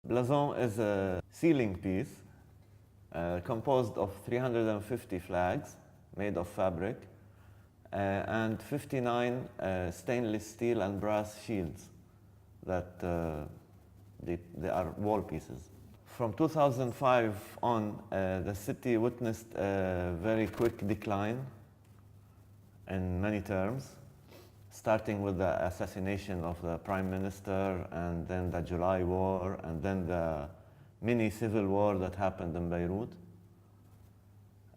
Blazon is a ceiling piece composed of 350 flags made of fabric and 59 stainless steel and brass shields that they are wall pieces. From 2005 on, the city witnessed a very quick decline in many terms, starting with the assassination of the Prime Minister, and then the July War, and then the mini civil war that happened in Beirut.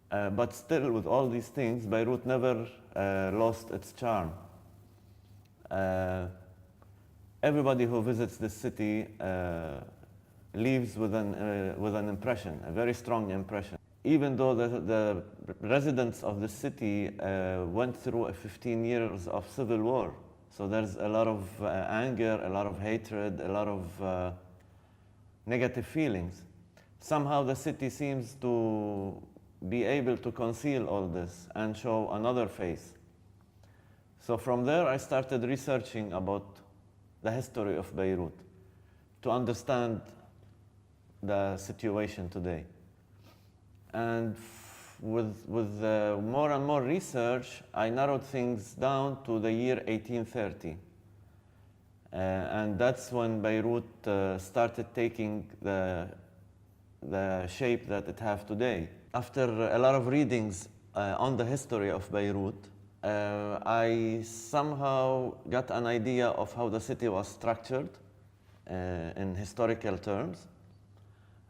But still, with all these things, Beirut never lost its charm. Everybody who visits this city leaves with an impression, a very strong impression. Even though the residents of the city went through 15 years of civil war. So there's a lot of anger, a lot of hatred, a lot of negative feelings. Somehow the city seems to be able to conceal all this and show another face. So from there I started researching about the history of Beirut to understand the situation today. And with more and more research, I narrowed things down to the year 1830. And that's when Beirut started taking the shape that it has today. After a lot of readings on the history of Beirut, I somehow got an idea of how the city was structured in historical terms.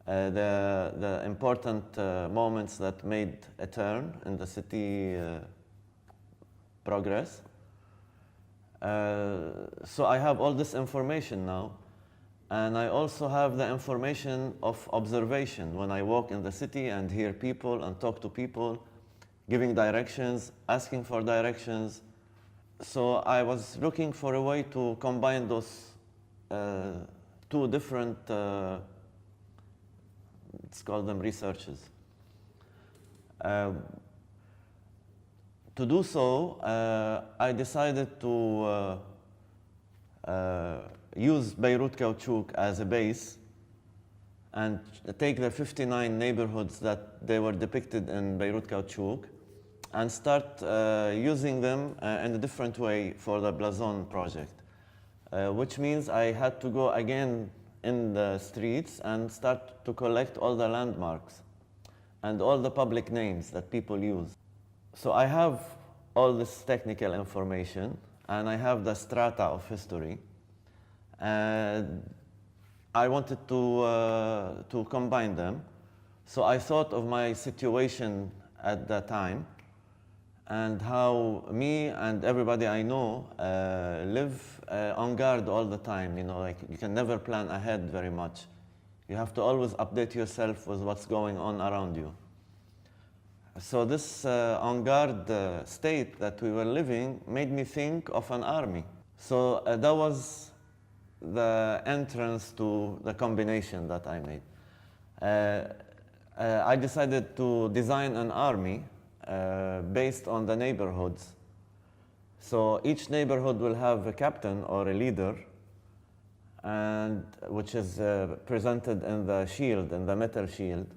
The important moments that made a turn in the city progress. So I have all this information now, and I also have the information of observation when I walk in the city and hear people and talk to people, giving directions, asking for directions. So I was looking for a way to combine those two different let's call them researches. To do so, I decided to use Beirut Caoutchouc as a base and take the 59 neighborhoods that they were depicted in Beirut Caoutchouc and start using them in a different way for the Blazon project, which means I had to go again in the streets and start to collect all the landmarks and all the public names that people use. So I have all this technical information and I have the strata of history. And I wanted to combine them. So I thought of my situation at that time and how me and everybody I know live on guard all the time. You know, like you can never plan ahead very much. You have to always update yourself with what's going on around you. So this on guard state that we were living made me think of an army. So that was the entrance to the combination that I made. I decided to design an army based on the neighborhoods. So each neighborhood will have a captain or a leader, and which is presented in the shield, in the metal shield,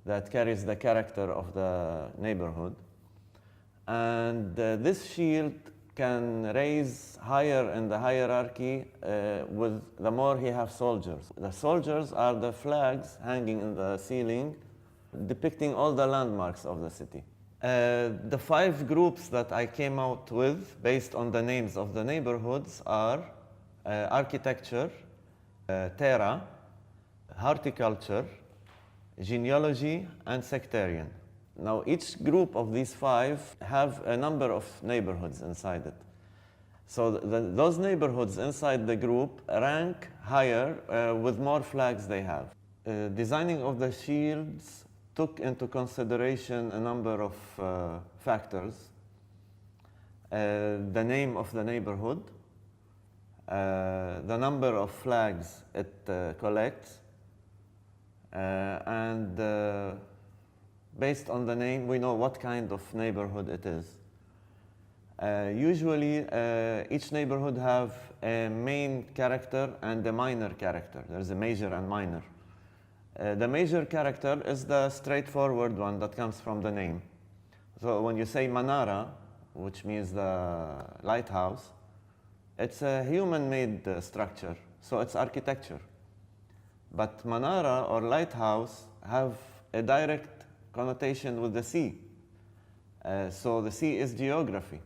that carries the character of the neighborhood. And this shield can raise higher in the hierarchy with the more he has soldiers. The soldiers are the flags hanging in the ceiling, depicting all the landmarks of the city. The 5 groups that I came out with, based on the names of the neighborhoods, are architecture, terra, horticulture, genealogy, and sectarian. Now, each group of these 5 have a number of neighborhoods inside it. So those neighborhoods inside the group rank higher with more flags they have. Designing of the shields took into consideration a number of factors. The name of the neighborhood, the number of flags it collects, and based on the name, we know what kind of neighborhood it is. Usually, each neighborhood have a main character and a minor character. There's a major and minor. The major character is the straightforward one that comes from the name. So when you say Manara, which means the lighthouse, it's a human-made structure, so it's architecture. But Manara or lighthouse have a direct connotation with the sea. So the sea is geography.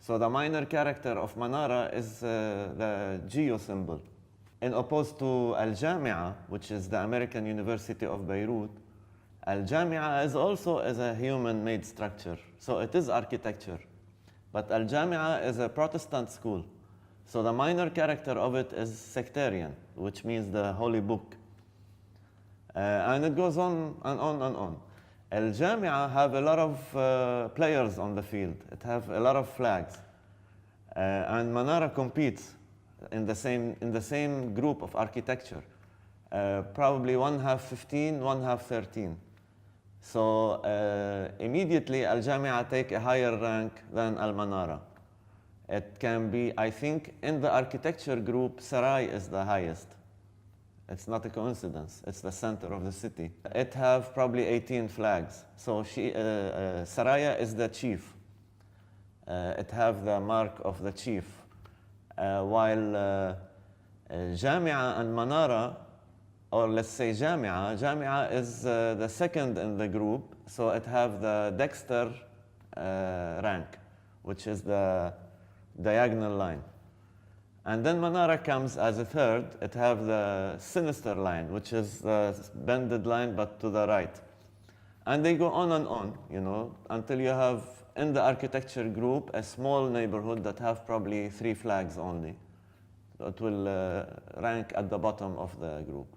So the minor character of Manara is the geo symbol. In opposed to Al-Jamia, which is the American University of Beirut, Al-Jamia is also as a human-made structure. So it is architecture. But Al-Jamia is a Protestant school. So the minor character of it is sectarian, which means the holy book. And it goes on and on and on. Al-Jamia have a lot of players on the field. It have a lot of flags. And Manara competes in the same group of architecture. Probably one have 15, one have 13. So immediately Al-Jamia take a higher rank than Al-Manara. It can be, I think, in the architecture group, Sarai is the highest. It's not a coincidence. It's the center of the city. It have probably 18 flags. So Saraya is the chief. It have the mark of the chief. While Jamia and Manara, or let's say Jamia is the second in the group. So it have the Dexter rank, which is the diagonal line. And then Manara comes as a third. It have the sinister line, which is the bended line, but to the right. And they go on and on, you know, until you have, in the architecture group, a small neighborhood that have probably 3 flags only. It will rank at the bottom of the group.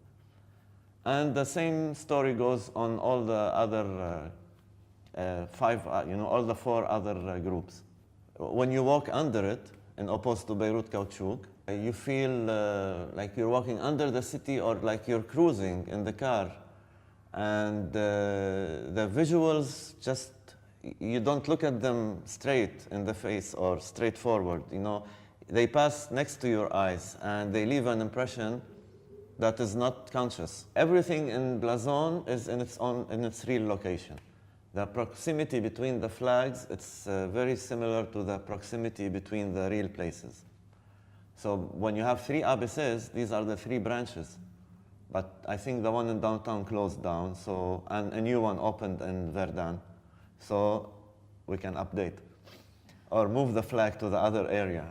And the same story goes on all the other 5, all the 4 other groups. When you walk under it, in opposed to Beirut Caoutchouc, you feel like you're walking under the city or like you're cruising in the car. And the visuals just, you don't look at them straight in the face or straight forward, you know. They pass next to your eyes and they leave an impression that is not conscious. Everything in Blazon is in its real location. The proximity between the flags, it's very similar to the proximity between the real places. So when you have 3 abysses, these are the 3 branches. But I think the one in downtown closed down, so, and a new one opened in Verdun. So we can update or move the flag to the other area.